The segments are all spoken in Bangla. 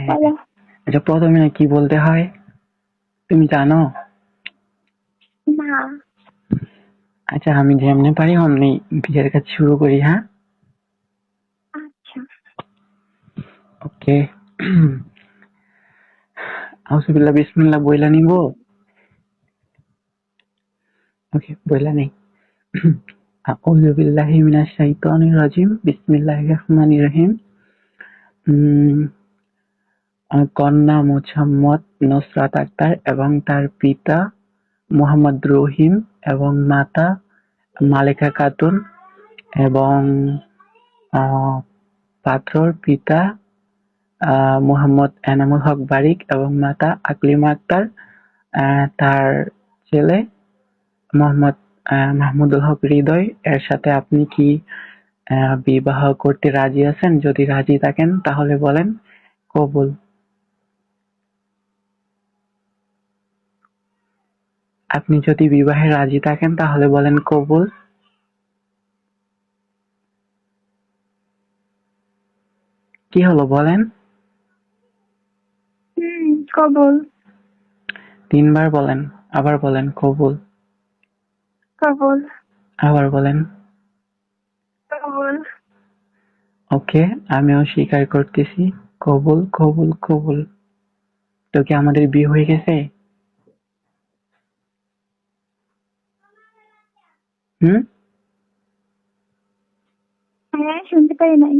হ্যাঁ। বলো। আচ্ছা, প্রথমে কি বলতে হয় তুমি জানো? না। আচ্ছা, আমি যেমনি পারি অমনি বিয়ের কাজ শুরু করি, হ্যাঁ? আচ্ছা। ওকে। আউযুবিল্লাহ বিসমিল্লাহ বইলা নিব। ওকে, বইলা নেই। আউযু বিল্লাহি মিনাশ শাইতানির রাজিম। বিসমিল্লাহির রহমানির রহিম। উম কন্যা মোছাম্মদ নুসরাত আক্তার এবং তার পিতা মোহাম্মদ রহিম এবং মাতা মালেকা খাতুন এবং পাত্রর পিতা মোহাম্মদ এনামুল হক বারিক এবং মাতা আকলিমা আক্তার, তার ছেলে মোহাম্মদ মাহমুদুল হক হৃদয় এর সাথে আপনি কি বিবাহ করতে রাজি আছেন? যদি রাজি থাকেন তাহলে বলেন কবুল। আপনি যদি বিবাহে রাজি থাকেন তাহলে বলেন কবুল। কি হলো বলেন? কবুল। ৩ বার বলেন। আবার বলেন কবুল। কবুল। আবার বলেন। কবুল। ওকে, আমিও স্বীকার করতেছি। কবুল, কবুল, কবুল। তো কি আমাদের বিয়ে হয়ে গেছে? হুম? হ্যাঁ, শুনতে পারি নাই।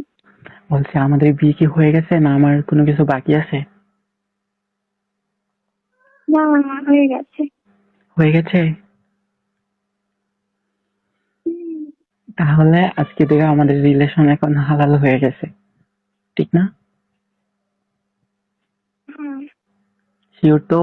বলছি আমাদের বিয়ে কি হয়ে গেছে না আমার কোনো কিছু বাকি আছে? না, হয়ে গেছে। হয়ে গেছে? হুম। তাহলে আজকে থেকে আমাদের রিলেশন এখন হালাল হয়ে গেছে। ঠিক না? হ্যাঁ। শিওর তো?